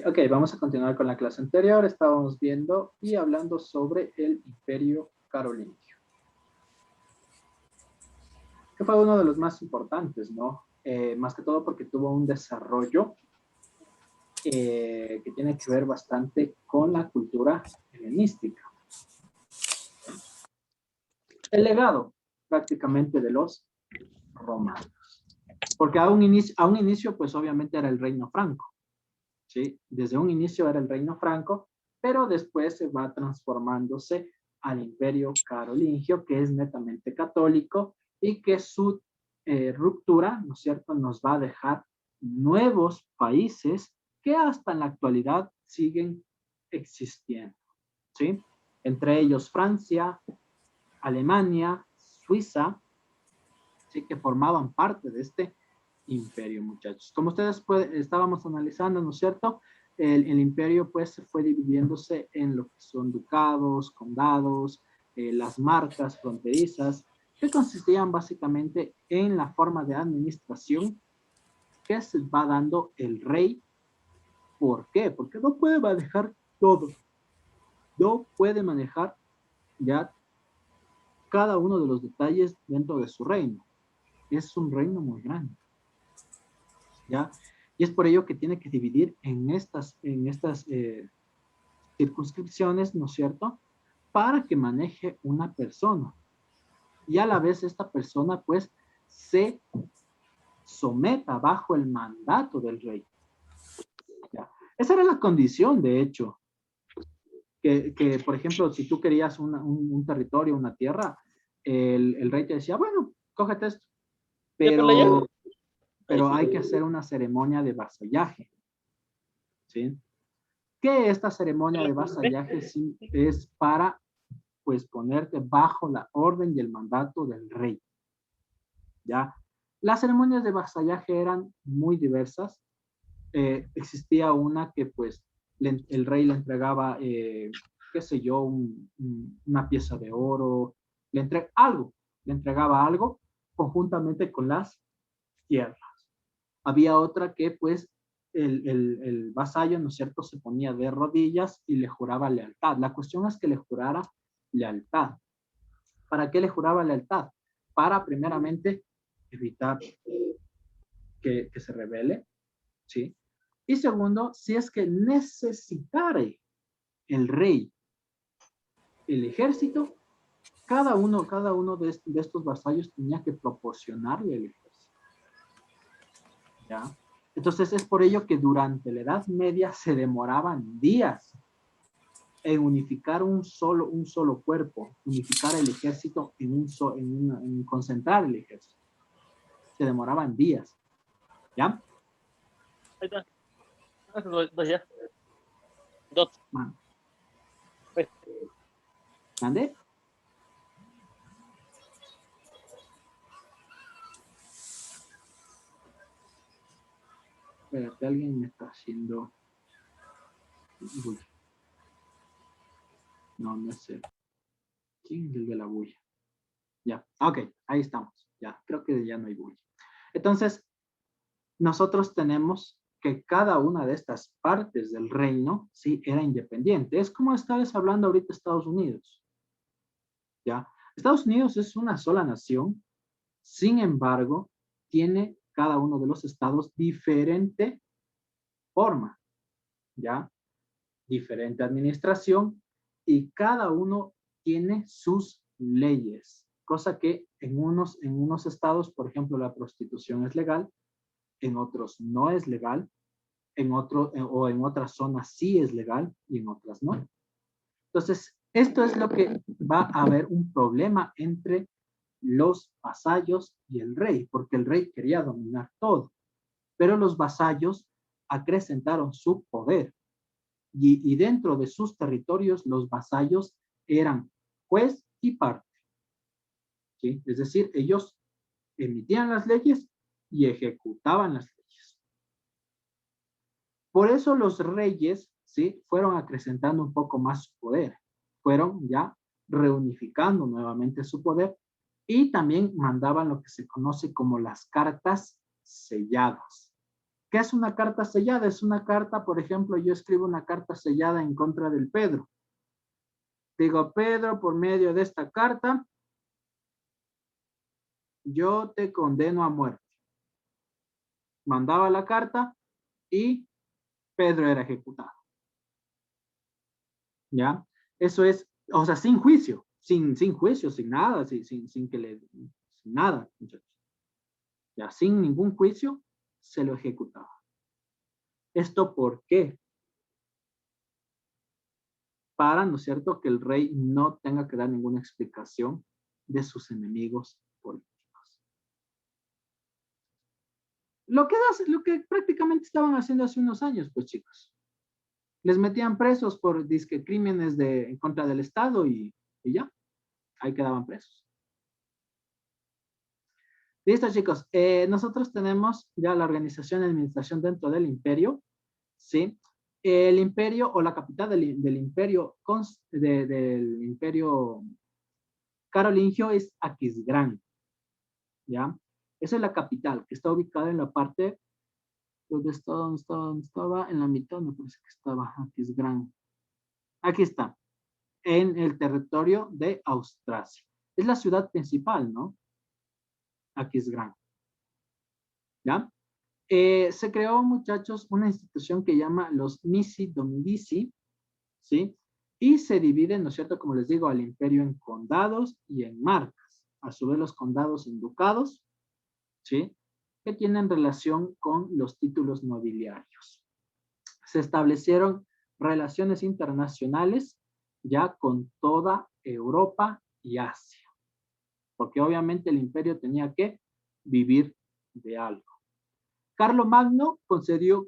Ok, vamos a continuar con la clase anterior. Estábamos viendo y hablando sobre el Imperio Carolingio, que fue uno de los más importantes, ¿no? Más que todo porque tuvo un desarrollo que tiene que ver bastante con la cultura helenística. El legado prácticamente de los romanos. Porque a un inicio, pues obviamente era el reino franco, ¿sí? Desde un inicio era el reino franco, pero después se va transformándose al imperio carolingio, que es netamente católico y que su ruptura, ¿no es cierto?, nos va a dejar nuevos países que hasta en la actualidad siguen existiendo, ¿sí? Entre ellos Francia, Alemania, Suiza, ¿sí?, que formaban parte de este imperio, muchachos. Como ustedes estábamos analizando, ¿no es cierto? El imperio pues fue dividiéndose en lo que son ducados, condados, las marcas fronterizas, que consistían básicamente en la forma de administración que se va dando el rey. ¿Por qué? Porque no puede manejar todo, no puede manejar ya cada uno de los detalles dentro de su reino. Es un reino muy grande, ¿ya? Y es por ello que tiene que dividir en estas circunscripciones, ¿no es cierto?, para que maneje una persona. Y a la vez esta persona, pues, se someta bajo el mandato del rey. ¿Ya? Esa era la condición, de hecho, que por ejemplo, si tú querías un territorio, una tierra, el rey te decía, bueno, cógete esto, ¿Ya por la llave? pero, Ahí pero sí. hay que hacer una ceremonia de vasallaje, ¿sí? Que esta ceremonia de vasallaje sí es para, pues, ponerte bajo la orden y el mandato del rey, ¿ya? Las ceremonias de vasallaje eran muy diversas. Existía una que, pues, el rey le entregaba, qué sé yo, una pieza de oro, le entregaba algo conjuntamente con las tierras. Había otra que, pues, el vasallo, ¿no es cierto?, se ponía de rodillas y le juraba lealtad. La cuestión es que le jurara lealtad. ¿Para qué le juraba lealtad? Para, primeramente, evitar que se rebele, ¿sí? Y segundo, si es que necesitare el rey el ejército, cada uno de estos vasallos tenía que proporcionarle el ejército, ¿ya? Entonces es por ello que durante la Edad Media se demoraban días en unificar un solo cuerpo, unificar el ejército en concentrar el ejército. Se demoraban días, ¿ya? Ahí está. Dos ya. Dos. Pues, ¿Mande? Espérate, alguien me está haciendo bulla. No, no es él. ¿Quién es el de la bulla? Ya, ok, ahí estamos. Ya, creo que ya no hay bulla. Entonces, nosotros tenemos que cada una de estas partes del reino, sí, era independiente. Es como estabas hablando ahorita Estados Unidos, ¿ya? Estados Unidos es una sola nación, sin embargo, tiene cada uno de los estados diferente forma, ¿ya? Diferente administración y cada uno tiene sus leyes, cosa que en unos estados, por ejemplo, la prostitución es legal, en otros no es legal, o en otras zonas sí es legal y en otras no. Entonces, esto es lo que va a haber un problema entre los vasallos y el rey, porque el rey quería dominar todo, pero los vasallos acrecentaron su poder y dentro de sus territorios los vasallos eran juez y parte, ¿sí? Es decir, ellos emitían las leyes y ejecutaban las leyes. Por eso los reyes, ¿sí?, fueron acrecentando un poco más su poder, fueron ya reunificando nuevamente su poder y también mandaban lo que se conoce como las cartas selladas. ¿Qué es una carta sellada? Es una carta, por ejemplo, yo escribo una carta sellada en contra del Pedro. Digo, Pedro, por medio de esta carta, yo te condeno a muerte. Mandaba la carta y Pedro era ejecutado. ¿Ya? Eso es, o sea, sin juicio, sin juicio, sin nada, sin que le, sin nada, muchachos. Ya, sin ningún juicio, se lo ejecutaba. ¿Esto por qué? Para, ¿no es cierto?, que el rey no tenga que dar ninguna explicación de sus enemigos políticos. Lo que prácticamente estaban haciendo hace unos años, pues chicos. Les metían presos por disque crímenes en contra del Estado y ya, ahí quedaban presos. Listo, chicos. Nosotros tenemos ya la organización y administración dentro del imperio, ¿sí? El imperio o la capital del imperio carolingio es Aquisgrán, ¿ya? Esa es la capital, que está ubicada en la parte, ¿dónde estaba? En la mitad, me parece que estaba Aquisgrán. Aquí está, en el territorio de Austrasia. Es la ciudad principal, ¿no? Aquisgrán, ¿ya? Se creó, muchachos, una institución que llama los Nisi Domidici, ¿sí? Y se divide, ¿no es cierto?, como les digo, al imperio en condados y en marcas. A su vez, los condados en ducados, ¿sí? Que tienen relación con los títulos nobiliarios. Se establecieron relaciones internacionales ya con toda Europa y Asia, porque obviamente el imperio tenía que vivir de algo. Carlomagno concedió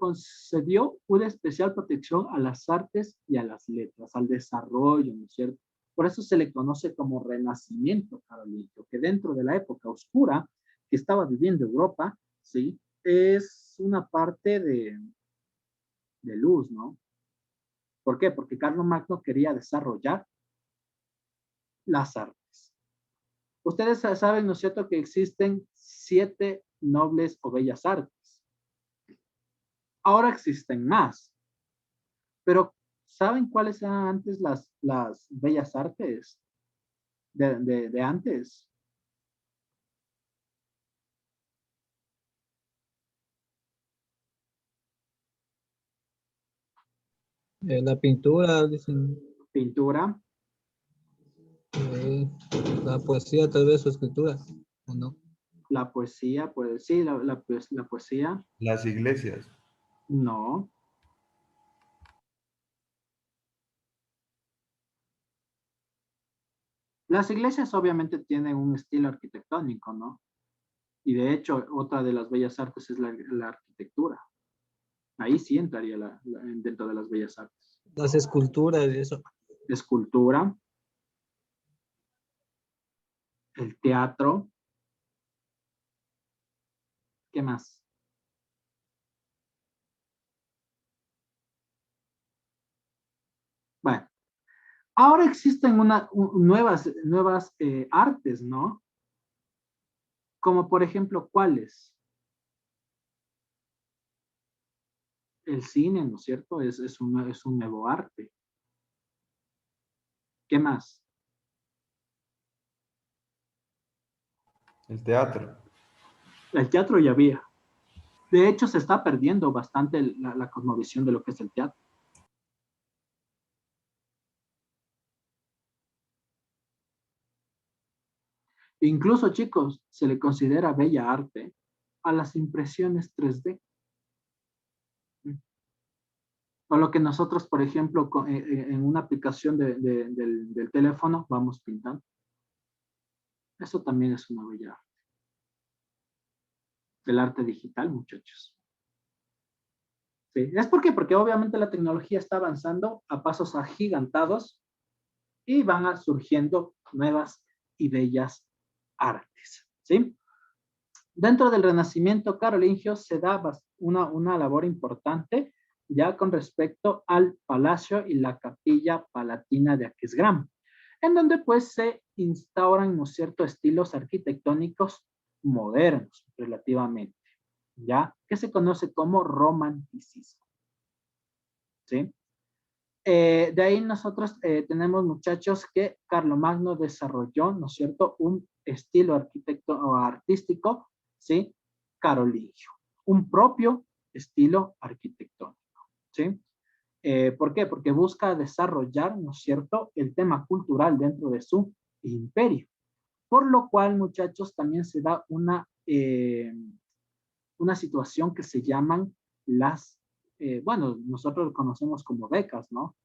una especial protección a las artes y a las letras, al desarrollo, ¿no es cierto? Por eso se le conoce como Renacimiento carolingio, que dentro de la época oscura que estaba viviendo Europa, ¿sí? Es una parte de luz, ¿no? ¿Por qué? Porque Carlomagno quería desarrollar las artes. Ustedes saben, ¿no es cierto?, que existen 7 nobles o bellas artes. Ahora existen más, pero ¿saben cuáles eran antes las bellas artes de antes? La pintura, dicen, Pintura, eh, la poesía, tal vez, su escritura, ¿o no? la poesía, pues sí, la poesía, Las iglesias. no. Las iglesias obviamente tienen un estilo arquitectónico, ¿no? Y de hecho, otra de las bellas artes es la arquitectura. Ahí sí entraría dentro de las bellas artes. Las esculturas y eso. Escultura, el teatro, ¿qué más? Bueno, ahora existen nuevas artes, ¿no? Como por ejemplo, ¿cuáles? El cine, ¿no es cierto? Es un nuevo arte. ¿Qué más? El teatro. El teatro ya había. De hecho, se está perdiendo bastante la cosmovisión de lo que es el teatro. Incluso, chicos, se le considera bella arte a las impresiones 3D. O lo que nosotros, por ejemplo, en una aplicación del teléfono vamos pintando. Eso también es una bella arte. El arte digital, muchachos. Sí. ¿Es por qué? Porque obviamente la tecnología está avanzando a pasos agigantados y van surgiendo nuevas y bellas artes. ¿Sí? Dentro del Renacimiento carolingio se da una labor importante ya con respecto al palacio y la capilla palatina de Aquisgrán, en donde pues se instauran, ¿no es cierto?, estilos arquitectónicos modernos relativamente. ¿ya? Que se conoce como romanticismo, ¿sí? De ahí nosotros tenemos, muchachos, que Carlomagno desarrolló, ¿no es cierto?, un estilo artístico, ¿sí?, carolingio, un propio estilo arquitectónico, ¿sí? ¿Por qué? Porque busca desarrollar, ¿no es cierto?, el tema cultural dentro de su imperio, por lo cual, muchachos, también se da una situación que se llaman las, bueno, nosotros lo conocemos como becas, ¿no?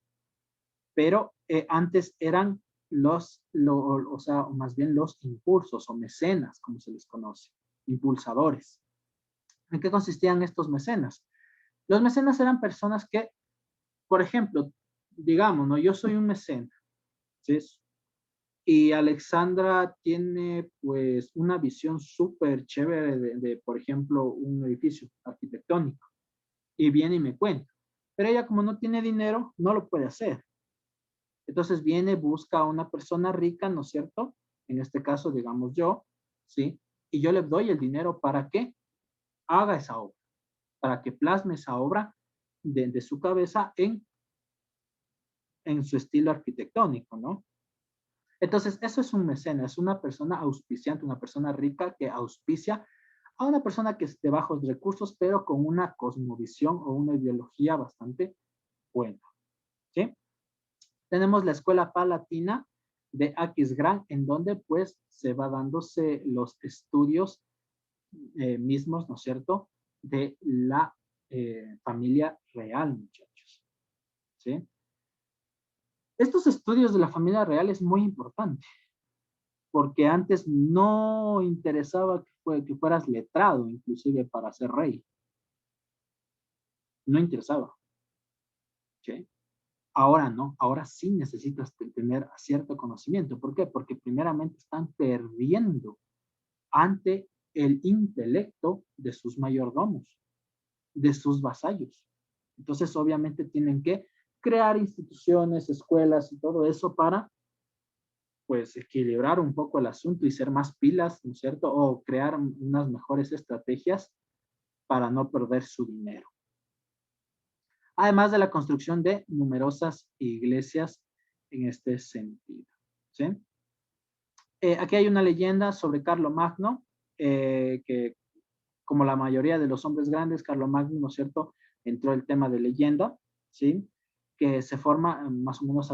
Pero antes eran o sea, más bien los impulsos o mecenas, como se les conoce, impulsadores. ¿En qué consistían estos mecenas? Los mecenas eran personas que, por ejemplo, digamos, ¿no? Yo soy un mecena, ¿sí? Y Alexandra tiene, pues, una visión súper chévere por ejemplo, un edificio arquitectónico. Y viene y me cuenta. Pero ella, como no tiene dinero, no lo puede hacer. Entonces viene, busca a una persona rica, ¿no es cierto? En este caso, digamos yo, ¿sí? Y yo le doy el dinero para que haga esa obra, para que plasme esa obra de su cabeza en su estilo arquitectónico, ¿no? Entonces, eso es un mecenas, es una persona auspiciante, una persona rica que auspicia a una persona que es de bajos recursos, pero con una cosmovisión o una ideología bastante buena, ¿sí? Tenemos la escuela palatina de Aquisgrán, en donde pues se va dándose los estudios mismos, ¿no es cierto?, de la familia real, muchachos, ¿sí? Estos estudios de la familia real es muy importante, porque antes no interesaba que fueras letrado, inclusive para ser rey. No interesaba, ¿sí? Ahora no, ahora sí necesitas tener cierto conocimiento. ¿Por qué? Porque primeramente están perdiendo ante el intelecto de sus mayordomos, de sus vasallos. Entonces, obviamente, tienen que crear instituciones, escuelas y todo eso para, pues, equilibrar un poco el asunto y ser más pilas, ¿no es cierto? O crear unas mejores estrategias para no perder su dinero. Además de la construcción de numerosas iglesias en este sentido, ¿sí? Aquí hay una leyenda sobre Carlomagno, que como la mayoría de los hombres grandes, Carlomagno, ¿no es cierto?, entró el tema de leyenda, ¿sí?, que se forma más o menos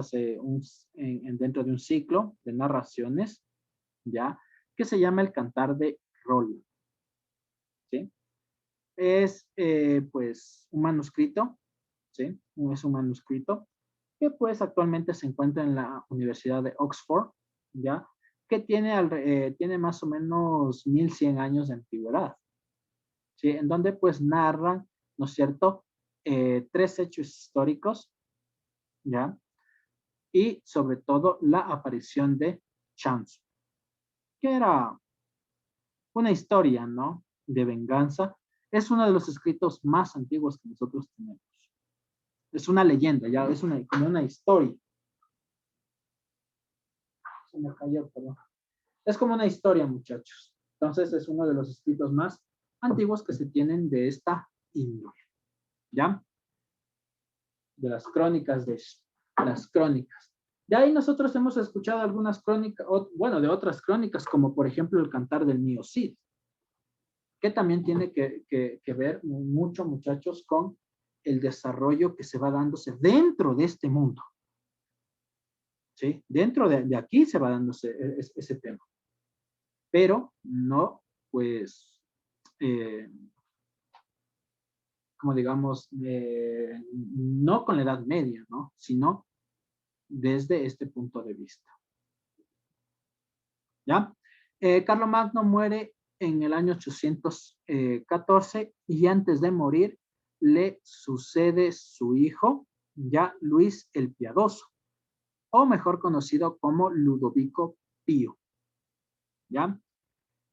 dentro de un ciclo de narraciones, ¿ya?, que se llama el Cantar de Roland, ¿sí? Es, pues, un manuscrito, ¿sí? Es un manuscrito que, pues, actualmente se encuentra en la Universidad de Oxford, ¿ya?, que tiene más o menos 1100 años de antigüedad, ¿sí? En donde pues narran, ¿no es cierto?, 3 hechos históricos, ¿ya? Y sobre todo la aparición de Chance, que era una historia, ¿no?, de venganza. Es uno de los escritos más antiguos que nosotros tenemos. Es una leyenda, ya, como una historia. Se me cayó, perdón. Es como una historia, muchachos. Entonces es uno de los escritos más antiguos que se tienen de esta índole, ¿ya? De las crónicas las crónicas. De ahí nosotros hemos escuchado algunas crónicas, bueno, de otras crónicas, como por ejemplo el Cantar del Mío Cid, que también tiene que ver mucho, muchachos, con el desarrollo que se va dándose dentro de este mundo, ¿sí? Dentro de aquí se va dándose ese tema, pero no, pues, como digamos, no con la Edad Media, ¿no?, sino desde este punto de vista, ¿ya? Carlomagno muere en el año 814 y antes de morir le sucede su hijo, ya Luis el Piadoso, o mejor conocido como Ludovico Pío, ¿ya?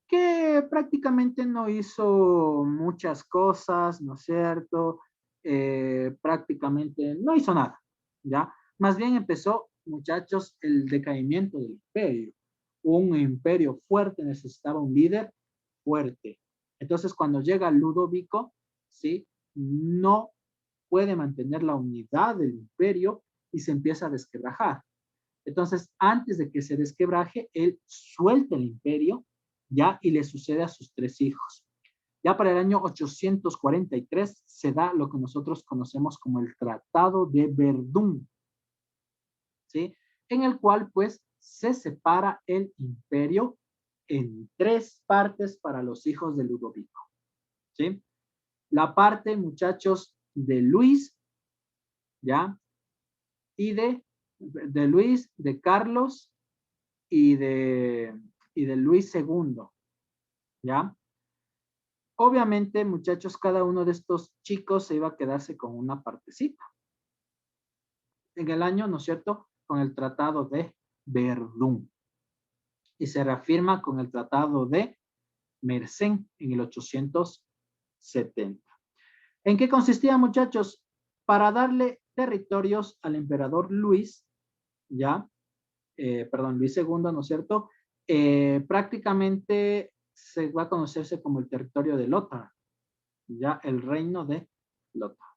Que prácticamente no hizo muchas cosas, ¿no es cierto? Prácticamente no hizo nada, ¿ya? Más bien empezó, muchachos, el decaimiento del imperio. Un imperio fuerte necesitaba un líder fuerte. Entonces, cuando llega Ludovico, ¿sí? No puede mantener la unidad del imperio y se empieza a desquebrajar. Entonces, antes de que se desquebraje, él suelta el imperio, ¿ya? Y le sucede a sus 3 hijos. Ya para el año 843 se da lo que nosotros conocemos como el Tratado de Verdún, ¿sí? En el cual, pues, se separa el imperio en 3 partes para los hijos de Ludovico, ¿sí? La parte, muchachos, de Luis, ¿ya? Y de Luis, de Carlos y de Luis segundo, ¿ya? Obviamente, muchachos, cada uno de estos chicos se iba a quedarse con una partecita. En el año, ¿no es cierto?, con el Tratado de Verdún. Y se reafirma con el Tratado de Mersenne en el 870. ¿En qué consistía, muchachos? Para darle territorios al emperador Luis, ¿ya? Luis segundo, ¿no es cierto? Prácticamente se va a conocerse como el territorio de Lothar, ya el reino de Lothar,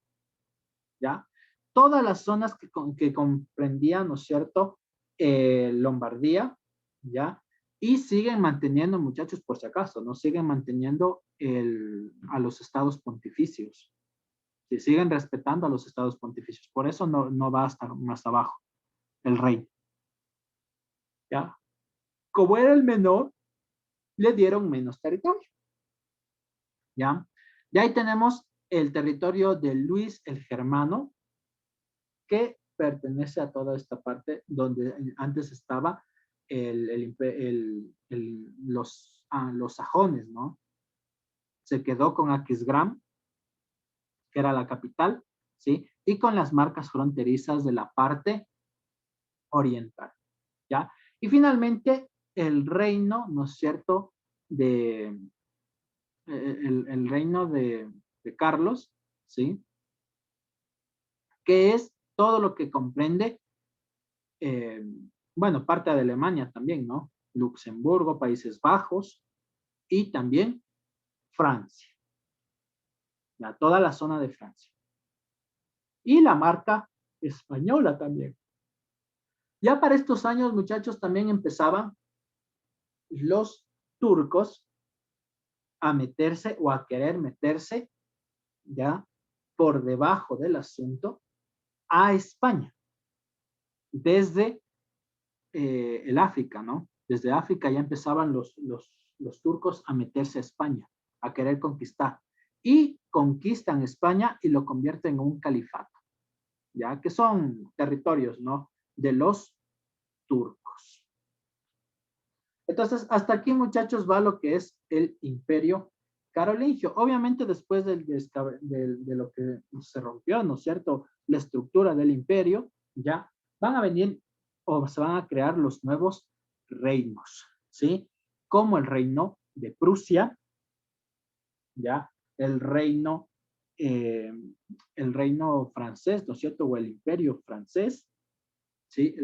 ya. Todas las zonas que comprendían, ¿no es cierto? Lombardía, ya. Y siguen manteniendo, muchachos, por si acaso, ¿no? Siguen manteniendo a los estados pontificios. Sí, siguen respetando a los estados pontificios. Por eso no va hasta más abajo el rey. ¿Ya? Como era el menor, le dieron menos territorio. ¿Ya? Y ahí tenemos el territorio de Luis el Germano, que pertenece a toda esta parte donde antes estaba los sajones, ¿no? Se quedó con Aquisgrán, que era la capital, ¿sí? Y con las marcas fronterizas de la parte oriental, ¿ya? Y finalmente el reino, ¿no es cierto?, el reino de Carlos, ¿sí? Que es todo lo que comprende, bueno, parte de Alemania también, ¿no? Luxemburgo, Países Bajos y también Francia, ¿ya? Toda la zona de Francia. Y la marca española también. Ya para estos años, muchachos, también empezaban los turcos a meterse o a querer meterse, ya, por debajo del asunto a España, desde el África, ¿no? Desde África ya empezaban los turcos a meterse a España, a querer conquistar. Y conquistan España y lo convierten en un califato, ya que son territorios, ¿no?, de los turcos. Entonces, hasta aquí, muchachos, va lo que es el imperio carolingio. Obviamente, después de lo que se rompió, ¿no es cierto?, la estructura del imperio, ya van a venir o se van a crear los nuevos reinos, ¿sí? Como el reino de Prusia, ya, el reino francés, ¿no es cierto?, o el imperio francés, ¿sí?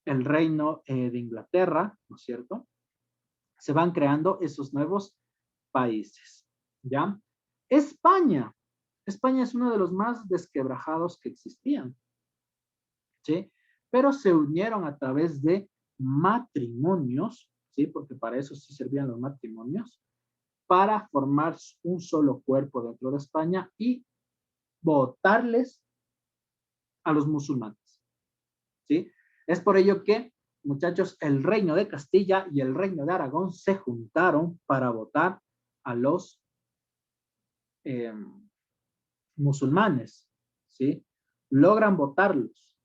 El reino de Inglaterra, ¿no es cierto? Se van creando esos nuevos países, ¿ya? España. España es uno de los más desquebrajados que existían, ¿sí? Pero se unieron a través de matrimonios, ¿sí? Porque para eso sí servían los matrimonios, para formar un solo cuerpo dentro de España y votarles a los musulmanes, ¿sí? Es por ello que, muchachos, el reino de Castilla y el reino de Aragón se juntaron para votar a los musulmanes, ¿sí? Logran votarlos.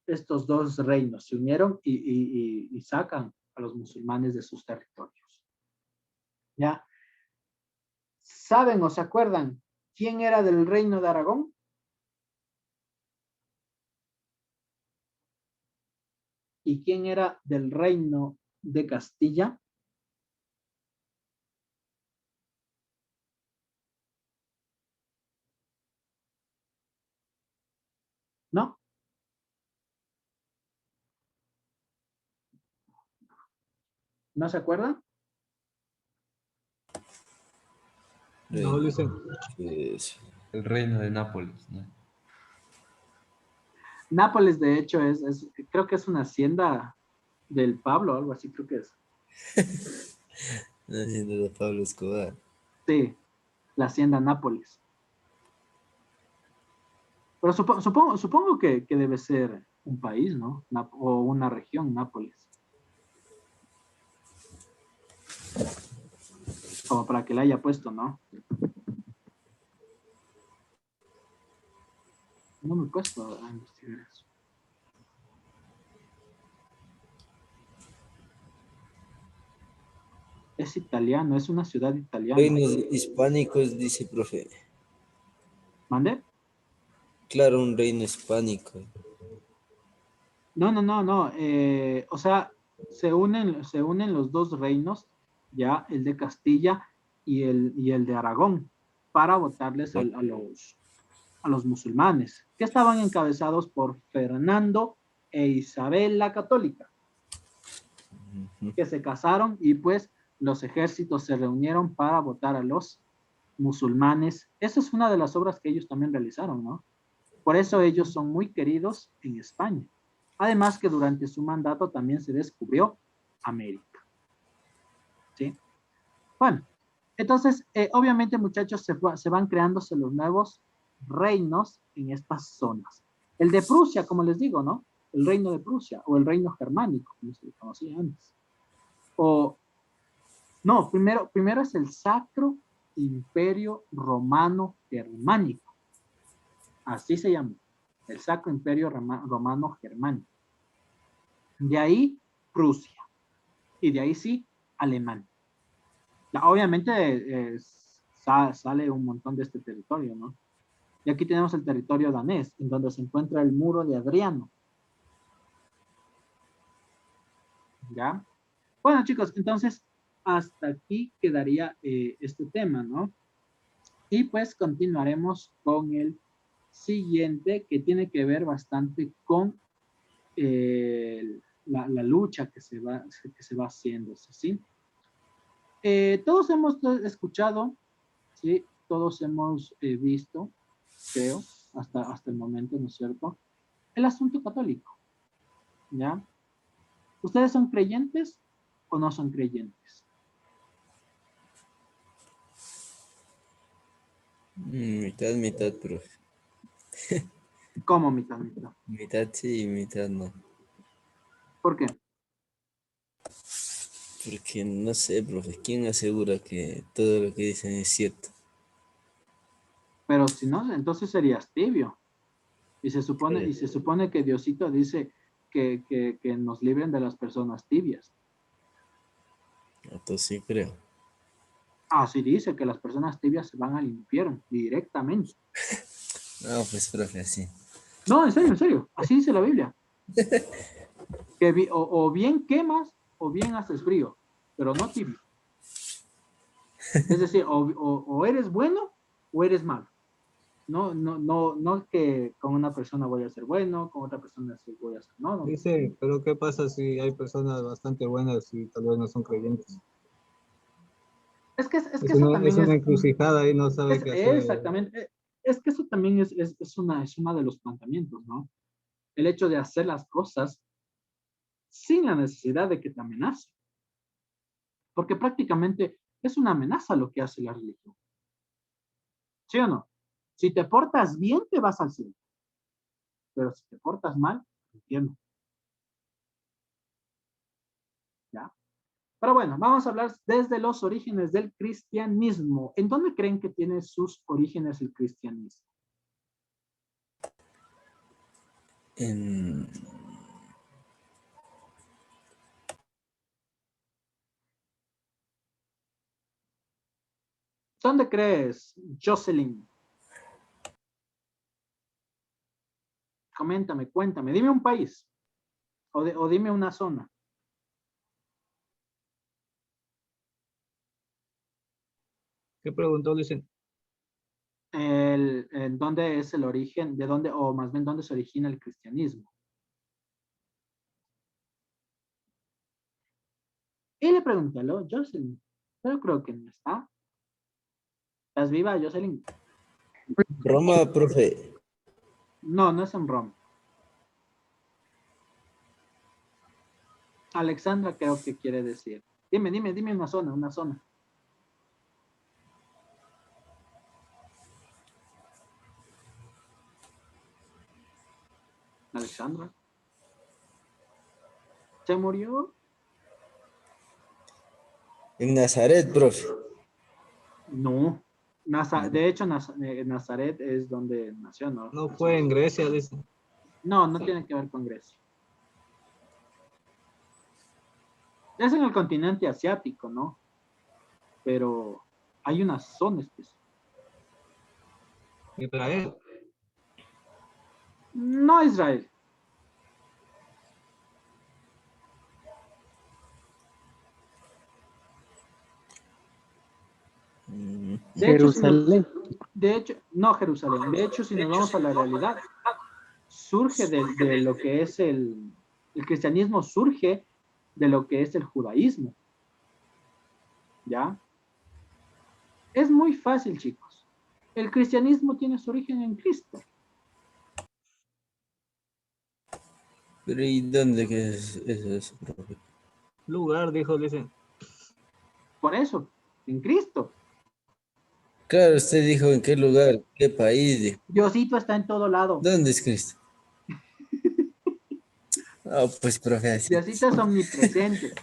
Estos dos reinos se unieron y sacan a los musulmanes de sus territorios. ¿Ya? ¿Saben o se acuerdan quién era del reino de Aragón? ¿Y quién era del reino de Castilla? ¿No? ¿No se acuerdan? No, Luisen. Es- El reino de Nápoles, ¿no? Nápoles, de hecho, creo que es una hacienda del Pablo, algo así creo que es. no siendo de Pablo Escobar. Sí, la hacienda Nápoles. Pero supongo que debe ser un país, ¿no? O una región, Nápoles. Como para que le haya puesto, ¿no? No me he puesto a investigar eso. Es italiano, es una ciudad italiana. Reinos hispánicos, dice profe. ¿Mande? Claro, un reino hispánico. No. O sea, se unen los dos reinos, ya, el de Castilla y el de Aragón, para votarles a los musulmanes, que estaban encabezados por Fernando e Isabel la Católica, Ujú. que se casaron y pues los ejércitos se reunieron para votar a los musulmanes. Esa es una de las obras que ellos también realizaron, ¿no? Por eso ellos son muy queridos en España. Además que durante su mandato también se descubrió América. ¿Sí? Bueno, entonces, obviamente, muchachos, se van creándose los nuevos reinos en estas zonas. El de Prusia, como les digo, ¿no? El reino de Prusia, o el reino germánico, como se le conocía antes. O, no, primero es el Sacro Imperio Romano Germánico. Así se llama. El Sacro Imperio Romano Germánico. De ahí, Prusia. Y de ahí sí, Alemania. Obviamente sale un montón de este territorio, ¿no? Y aquí tenemos el territorio danés, en donde se encuentra el muro de Adriano. ¿Ya? Bueno, chicos, entonces hasta aquí quedaría este tema, ¿no? Y pues continuaremos con el siguiente, que tiene que ver bastante con la lucha que se va haciendo, ¿sí? Todos hemos escuchado, ¿sí? Todos hemos visto, creo, hasta el momento, ¿no es cierto? El asunto católico, ¿ya? ¿Ustedes son creyentes o no son creyentes? Mitad, mitad, profe. ¿Cómo mitad, mitad? Mitad sí y mitad no. ¿Por qué? Porque no sé, profe, ¿quién asegura que todo lo que dicen es cierto? Pero si no, entonces serías tibio. Y se supone que Diosito dice que nos libren de las personas tibias. Entonces sí creo. Así dice que las personas tibias se van al infierno directamente. No, pues profe, así. No, en serio. Así dice la Biblia. O bien quemas o bien haces frío, pero no tibio. Es decir, o eres bueno o eres malo. No que con una persona voy a ser bueno, con otra persona voy a ser no. Dice, pero ¿qué pasa si hay personas bastante buenas y tal vez no son creyentes? Es que eso Es también una encrucijada y no sabe qué hacer. exactamente, es que eso también es una de los planteamientos, ¿no? El hecho de hacer las cosas sin la necesidad de que te amenace, porque prácticamente es una amenaza lo que hace la religión, ¿sí o no? Si te portas bien, te vas al cielo, pero si te portas mal, entiendo, ¿ya? Pero bueno, vamos a hablar desde los orígenes del cristianismo. ¿En dónde creen que tiene sus orígenes el cristianismo? En... ¿Dónde crees, Jocelyn? Coméntame, cuéntame, dime un país o dime una zona. ¿Qué preguntó, Luis? En dónde es el origen, de dónde, o más bien dónde se origina el cristianismo. Y le pregunté a Jocelyn, pero creo que no está. ¿Estás viva, Jocelyn? Roma, profe. No, no es en Roma. Alexandra creo que quiere decir. Dime una zona, una zona. Alexandra. ¿Se murió? En Nazaret, profe. No. De hecho, Nazaret es donde nació, ¿no? No fue en Grecia, dice. No, no tiene que ver con Grecia. Es en el continente asiático, ¿no? Pero hay una zona específica. Israel. No Israel. De hecho, Jerusalén. No Jerusalén. De hecho, si nos vamos a la realidad, surge de lo que es el cristianismo, surge de lo que es el judaísmo. ¿Ya? Es muy fácil, chicos. El cristianismo tiene su origen en Cristo. Pero ¿y dónde que es eso, profe? Lugar, dice. Por eso, en Cristo. Claro, usted dijo en qué lugar, qué país. Dijo. Diosito está en todo lado. ¿Dónde es Cristo? Ah, pues, profe, así. Diosito es omnipresente.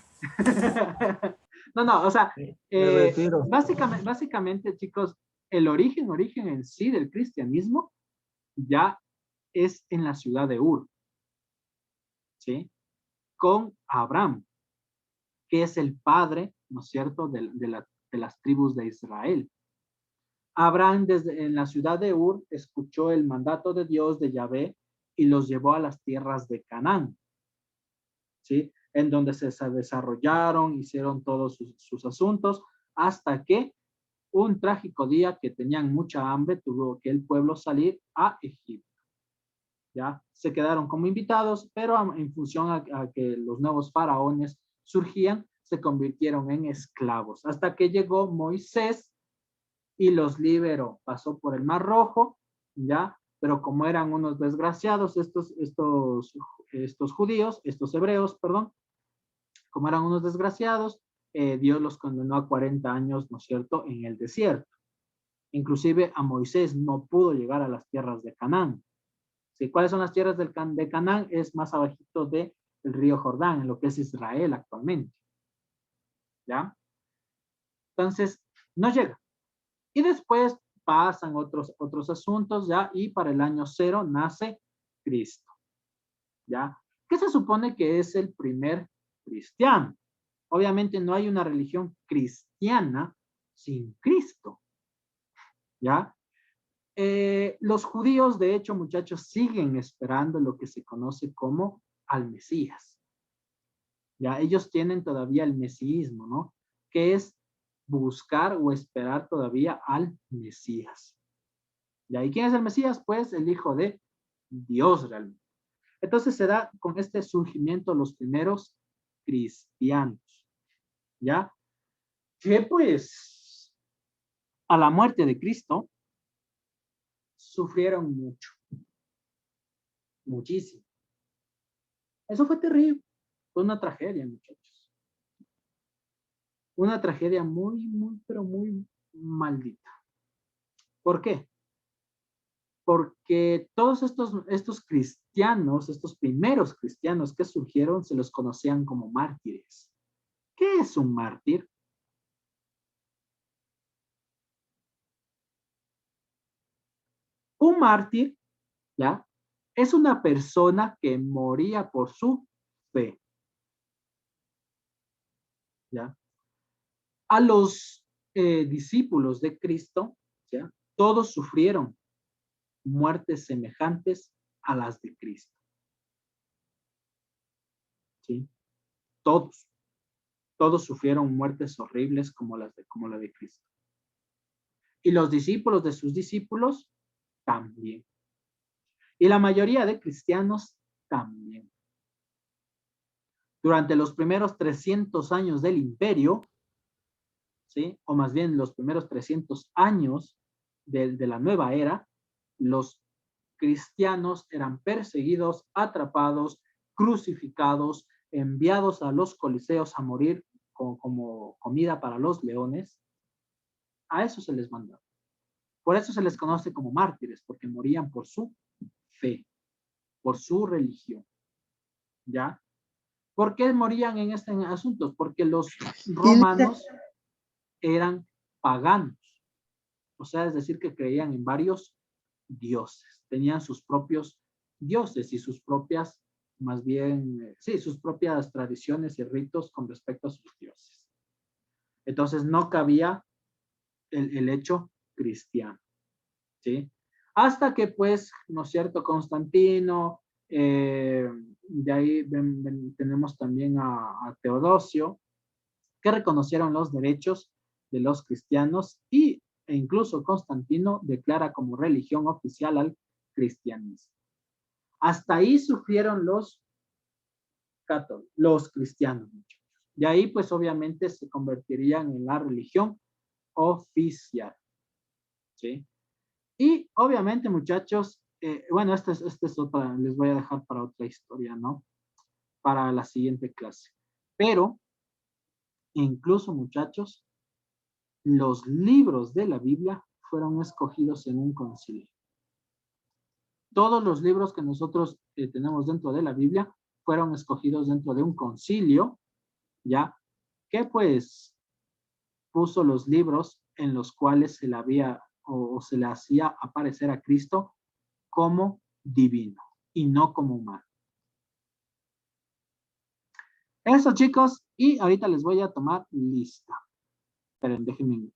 No, o sea, Me retiro. básicamente, chicos, el origen en sí del cristianismo ya es en la ciudad de Ur, ¿sí? Con Abraham, que es el padre, ¿no es cierto?, de las tribus de Israel. Abraham en la ciudad de Ur escuchó el mandato de Dios, de Yahvé, y los llevó a las tierras de Canaán, ¿sí? En donde se desarrollaron, hicieron todos sus asuntos, hasta que un trágico día que tenían mucha hambre, tuvo que el pueblo salir a Egipto. ¿Ya? Se quedaron como invitados, pero en función a que los nuevos faraones surgían, se convirtieron en esclavos, hasta que llegó Moisés y los liberó. Pasó por el Mar Rojo, ¿ya? Pero como eran unos desgraciados estos judíos, estos hebreos, perdón, como eran unos desgraciados, Dios los condenó a 40 años, ¿no es cierto?, en el desierto. Inclusive a Moisés no pudo llegar a las tierras de Canaán. ¿Sí? ¿Cuáles son las tierras de Canaán? Es más abajito del río Jordán, en lo que es Israel actualmente. ¿Ya? Entonces, no llega. Y después pasan otros asuntos, ¿ya? Y para el año 0 nace Cristo. ¿Ya? ¿Qué se supone que es el primer cristiano? Obviamente no hay una religión cristiana sin Cristo. ¿Ya? Los judíos, de hecho, muchachos, siguen esperando lo que se conoce como al Mesías. Ya, ellos tienen todavía el mesiismo, ¿no? Que es buscar o esperar todavía al Mesías. ¿Ya? ¿Y quién es el Mesías? Pues el Hijo de Dios realmente. Entonces se da con este surgimiento los primeros cristianos. ¿Ya? Que pues a la muerte de Cristo sufrieron mucho. Muchísimo. Eso fue terrible. Fue una tragedia, muchachos. Una tragedia muy, pero muy maldita. ¿Por qué? Porque todos estos cristianos, estos primeros cristianos que surgieron, se los conocían como mártires. ¿Qué es un mártir? Un mártir, ¿ya? Es una persona que moría por su fe. ¿Ya? A los discípulos de Cristo, ¿ya? Todos sufrieron muertes semejantes a las de Cristo. ¿Sí? Todos sufrieron muertes horribles como la de Cristo. Y los discípulos de sus discípulos también. Y la mayoría de cristianos también. Durante los primeros 300 años del imperio, ¿sí? O más bien los primeros 300 años de la nueva era, los cristianos eran perseguidos, atrapados, crucificados, enviados a los coliseos a morir como comida para los leones. A eso se les mandaba. Por eso se les conoce como mártires, porque morían por su fe, por su religión. ¿Ya? ¿Por qué morían en este asunto? Porque los romanos eran paganos. O sea, es decir, que creían en varios dioses. Tenían sus propios dioses y sus propias, más bien, sí, sus propias tradiciones y ritos con respecto a sus dioses. Entonces no cabía el hecho cristiano, ¿sí? Hasta que, pues, ¿no es cierto?, Constantino, de ahí tenemos también a Teodosio, que reconocieron los derechos de los cristianos e incluso Constantino declara como religión oficial al cristianismo. Hasta ahí sufrieron los católicos, los cristianos, muchachos. Y ahí, pues, obviamente se convertirían en la religión oficial, ¿sí? Y obviamente, muchachos, bueno, este es otra, les voy a dejar para otra historia, ¿no? Para la siguiente clase. Pero, incluso, muchachos, los libros de la Biblia fueron escogidos en un concilio. Todos los libros que nosotros tenemos dentro de la Biblia fueron escogidos dentro de un concilio, ¿ya? Que pues puso los libros en los cuales se le había o se le hacía aparecer a Cristo como divino y no como humano. Eso, chicos, y ahorita les voy a tomar lista. Esperen, déjenme